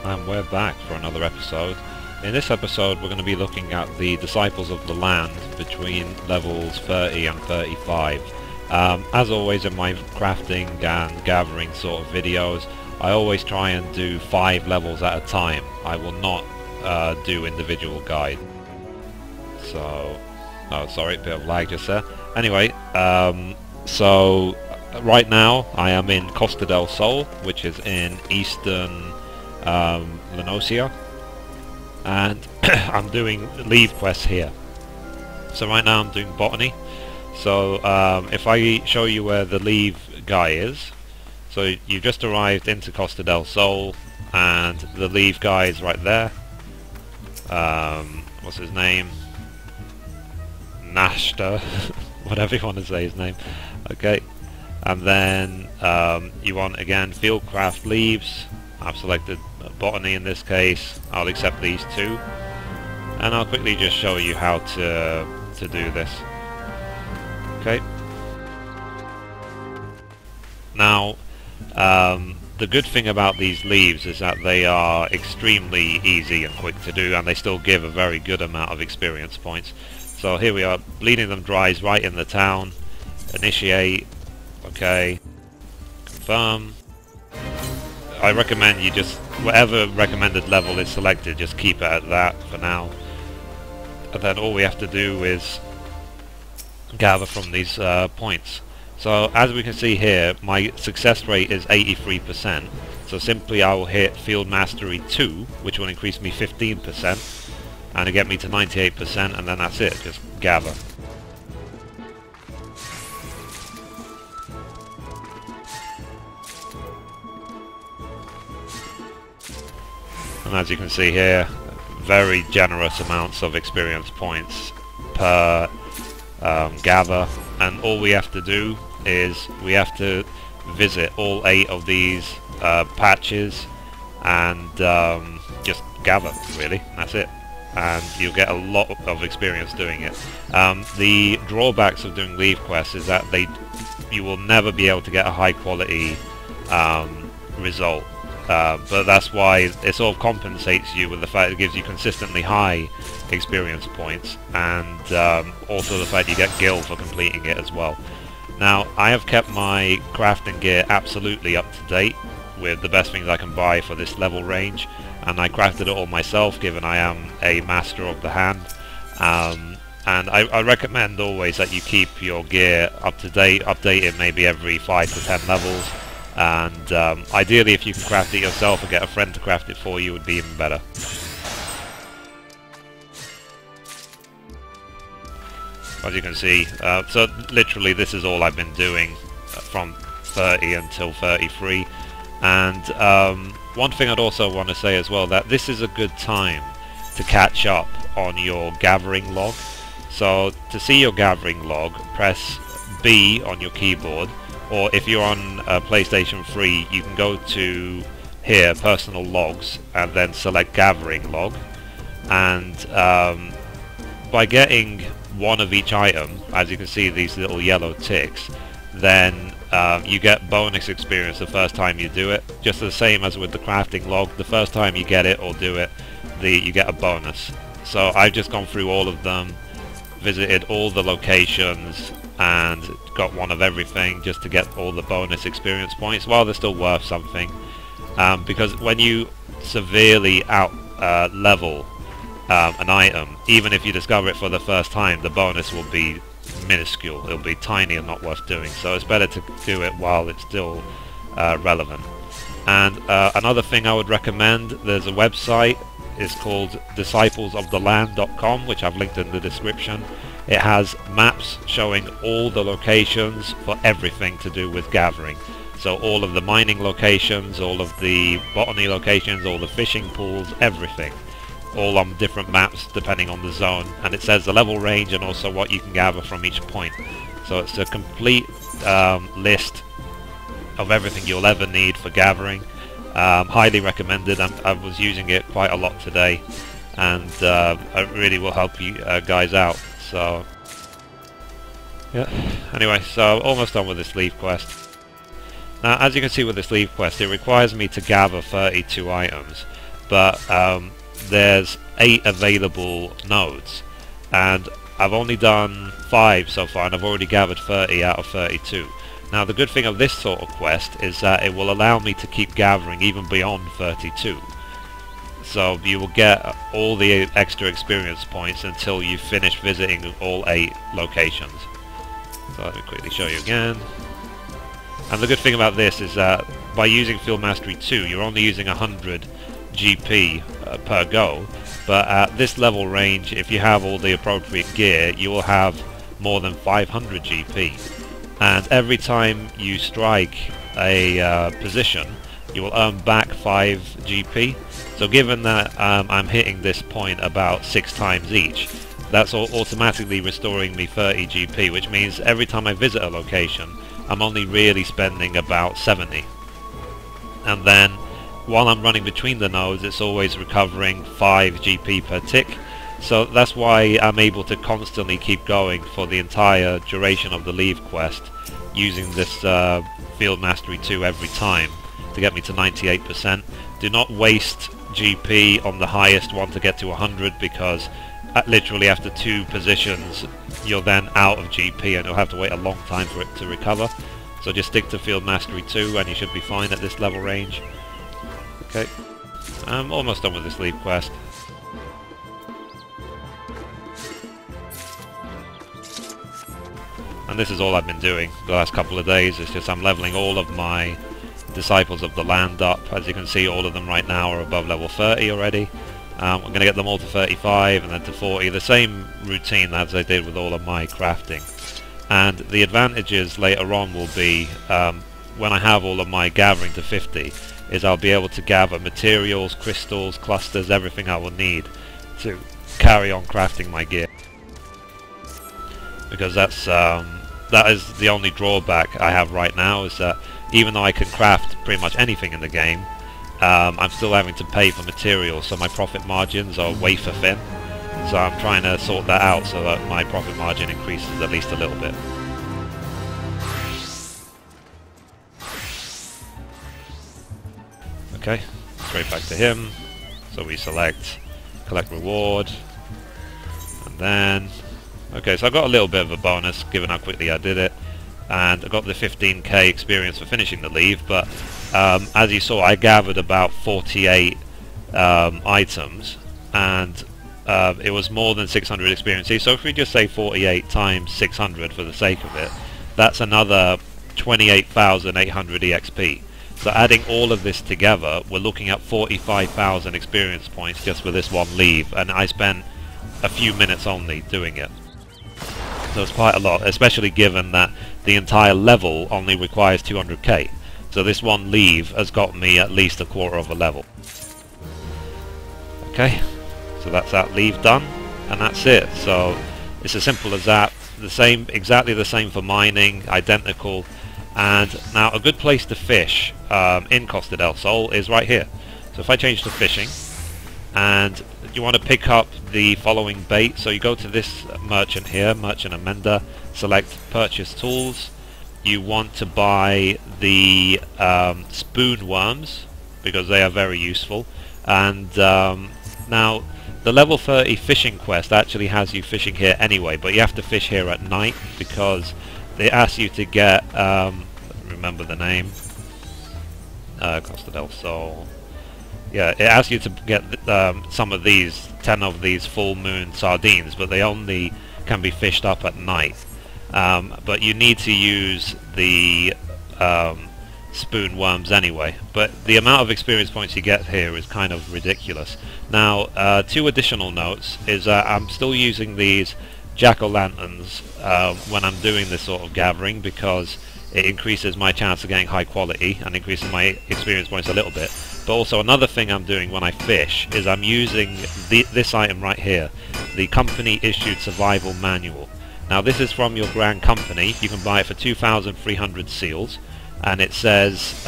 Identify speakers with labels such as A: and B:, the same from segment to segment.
A: And we're back for another episode. In this episode we're going to be looking at the Disciples of the Land between levels 30 and 35. As always in my crafting and gathering sort of videos, I always try and do 5 levels at a time. I will not do individual guide. So, oh sorry, bit of lag just there. Anyway, so right now I am in Costa del Sol, which is in eastern Lenosia, and I'm doing leave quests here. So right now I'm doing botany. So if I show you where the leave guy is, so you just arrived into Costa del Sol and the leave guy is right there. What's his name? Nashta, whatever you want to say his name. Okay, and then you want again fieldcraft leaves. I've selected botany in this case. I'll accept these two, and I'll quickly just show you how to do this. Okay. Now, the good thing about these leaves is that they are extremely easy and quick to do, and they still give a very good amount of experience points. So here we are, bleeding them dries right in the town. Initiate. Okay. Confirm. I recommend you just, whatever recommended level is selected, just keep it at that for now. And then all we have to do is gather from these points. So as we can see here, my success rate is 83%. So simply I will hit Field Mastery 2, which will increase me 15%, and it'll get me to 98%, and then that's it, just gather. And as you can see here, very generous amounts of experience points per gather, and all we have to do is we have to visit all 8 of these patches and just gather, really. That's it, and you'll get a lot of experience doing it. The drawbacks of doing leave quests is that you will never be able to get a high quality result. But that's why it sort of compensates you with the fact it gives you consistently high experience points, and also the fact you get gil for completing it as well. Now, I have kept my crafting gear absolutely up to date with the best things I can buy for this level range, and I crafted it all myself, given I am a master of the hand. And I recommend always that you keep your gear up to date, update it maybe every 5 to 10 levels. And ideally, if you can craft it yourself or get a friend to craft it for you, would be even better. As you can see, so literally this is all I've been doing from 30 until 33. And one thing I'd also want to say as well, that this is a good time to catch up on your gathering log. So to see your gathering log, press B on your keyboard. Or if you're on PlayStation 3, you can go to here, Personal Logs, and then select Gathering Log. And by getting one of each item, as you can see these little yellow ticks, then you get bonus experience the first time you do it. Just the same as with the crafting log, the first time you get it or do it, you get a bonus. So I've just gone through all of them, visited all the locations, and got one of everything just to get all the bonus experience points while they're still worth something, because when you severely out level an item, even if you discover it for the first time, the bonus will be minuscule. It'll be tiny and not worth doing, so it's better to do it while it's still relevant. And another thing I would recommend, there's a website, it's called disciplesoftheland.com, which I've linked in the description. It has maps showing all the locations for everything to do with gathering. So all of the mining locations, all of the botany locations, all the fishing pools, everything. All on different maps depending on the zone. And it says the level range and also what you can gather from each point. So it's a complete list of everything you'll ever need for gathering. Highly recommended. I was using it quite a lot today, and it really will help you guys out. So yeah, anyway, so almost done with this leave quest. Now, as you can see with this leave quest, it requires me to gather 32 items, but there's 8 available nodes, and I've only done 5 so far, and I've already gathered 30 out of 32. Now the good thing of this sort of quest is that it will allow me to keep gathering even beyond 32. So you will get all the extra experience points until you finish visiting all 8 locations. So let me quickly show you again. And the good thing about this is that by using Field Mastery 2, you're only using 100 GP per go, but at this level range, if you have all the appropriate gear, you will have more than 500 GP. And every time you strike a position, you will earn back 5 GP. So given that I'm hitting this point about 6 times each, that's automatically restoring me 30 GP, which means every time I visit a location, I'm only really spending about 70. And then while I'm running between the nodes, it's always recovering 5 GP per tick. So that's why I'm able to constantly keep going for the entire duration of the Leave quest, using this Field Mastery 2 every time to get me to 98%. Do not waste GP on the highest one to get to 100, because literally after 2 positions you're then out of GP and you'll have to wait a long time for it to recover. So just stick to Field Mastery 2 and you should be fine at this level range. Okay, I'm almost done with this Leave quest. And this is all I've been doing the last couple of days. It's just I'm leveling all of my Disciples of the Land up. As you can see, all of them right now are above level 30 already. I'm going to get them all to 35 and then to 40. The same routine as I did with all of my crafting. And the advantages later on will be, when I have all of my gathering to 50, is I'll be able to gather materials, crystals, clusters, everything I will need to carry on crafting my gear. Because that is the only drawback I have right now, is that even though I can craft pretty much anything in the game, I'm still having to pay for materials, so my profit margins are wafer thin. So I'm trying to sort that out so that my profit margin increases at least a little bit. Okay, straight back to him. So we select collect reward, and then okay, so I got a little bit of a bonus given how quickly I did it, and I got the 15k experience for finishing the Leave. But as you saw, I gathered about 48 items, and it was more than 600 experience. So if we just say 48 times 600 for the sake of it, that's another 28,800 EXP. So adding all of this together, we're looking at 45,000 experience points just for this one Leave, and I spent a few minutes only doing it. So it's quite a lot, especially given that the entire level only requires 200k. So this one Leave has got me at least a quarter of a level. Okay, so that's that Leave done, and that's it. So it's as simple as that. The same, exactly the same for mining, identical. And now a good place to fish in Costa del Sol is right here. So if I change to fishing, and you want to pick up the following bait, so you go to this merchant here, Merchant Amender, select Purchase Tools. You want to buy the spoon worms, because they are very useful. And now the level 30 fishing quest actually has you fishing here anyway, but you have to fish here at night, because they ask you to get, remember the name, Costa del Sol. Yeah, it asks you to get some of these, 10 of these full moon sardines, but they only can be fished up at night. But you need to use the spoon worms anyway. But the amount of experience points you get here is kind of ridiculous. Now, 2 additional notes is I'm still using these jack-o'-lanterns when I'm doing this sort of gathering, because it increases my chance of getting high quality and increases my experience points a little bit. But also another thing I'm doing when I fish is I'm using this item right here, the company issued survival manual. Now this is from your grand company. You can buy it for 2,300 seals, and it says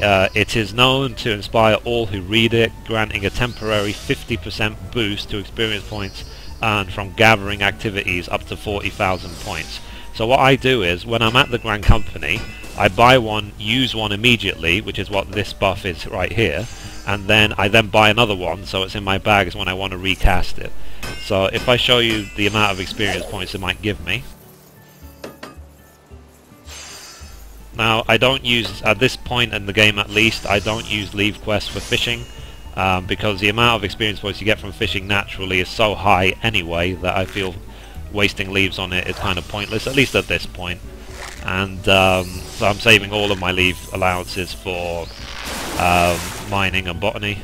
A: it is known to inspire all who read it, granting a temporary 50% boost to experience points earned from gathering activities up to 40,000 points. So what I do is, when I'm at the Grand Company, I buy one, use one immediately, which is what this buff is right here, and then I buy another one, so it's in my bags when I want to recast it. So if I show you the amount of experience points it might give me. Now, I don't use, at this point in the game at least, I don't use leave quests for fishing, because the amount of experience points you get from fishing naturally is so high anyway that I feel wasting leaves on it is kind of pointless, at least at this point. And so I'm saving all of my leave allowances for mining and botany.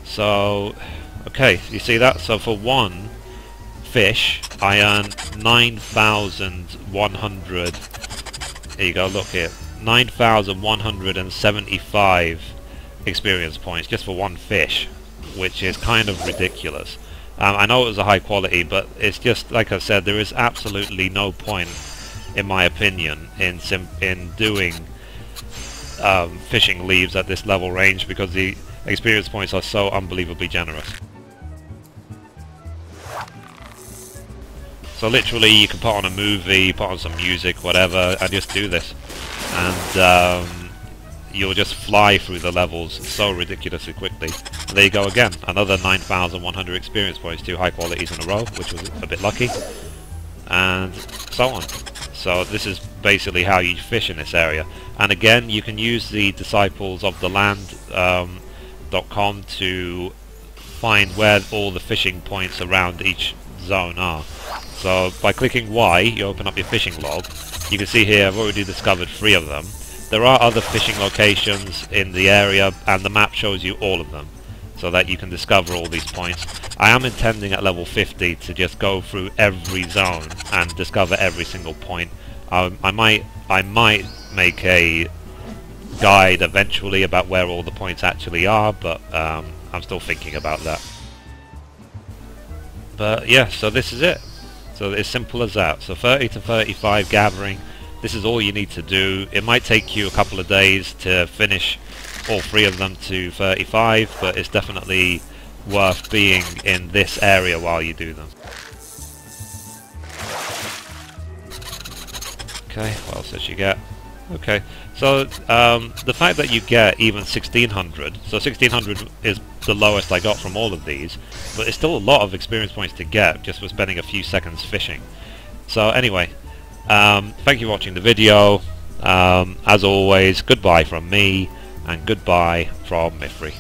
A: So, okay, you see that? So for one fish, I earn 9,100. Here you go, look here. 9,175 experience points just for one fish, which is kind of ridiculous. I know it was a high quality, but it's just, like I said, there is absolutely no point, in my opinion, in doing fishing leaves at this level range, because the experience points are so unbelievably generous. So literally you can put on a movie, put on some music, whatever, and just do this. And you'll just fly through the levels so ridiculously quickly. And there you go again, another 9,100 experience points, 2 high qualities in a row, which was a bit lucky. And so on. So this is basically how you fish in this area. And again, you can use the Disciples of the Land.com to find where all the fishing points around each zone are. So by clicking Y, you open up your fishing log. You can see here I've already discovered 3 of them. There are other fishing locations in the area, and the map shows you all of them, so that you can discover all these points. I am intending at level 50 to just go through every zone and discover every single point. I might make a guide eventually about where all the points actually are, but I'm still thinking about that. But yeah, so this is it. So it's simple as that. So 30 to 35 gathering. This is all you need to do. It might take you a couple of days to finish all 3 of them to 35, but it's definitely worth being in this area while you do them. Okay, what else did you get? Okay, so the fact that you get even 1600, so 1600 is the lowest I got from all of these, but it's still a lot of experience points to get just for spending a few seconds fishing. So anyway, thank you for watching the video. As always, goodbye from me, and goodbye from Mithrie.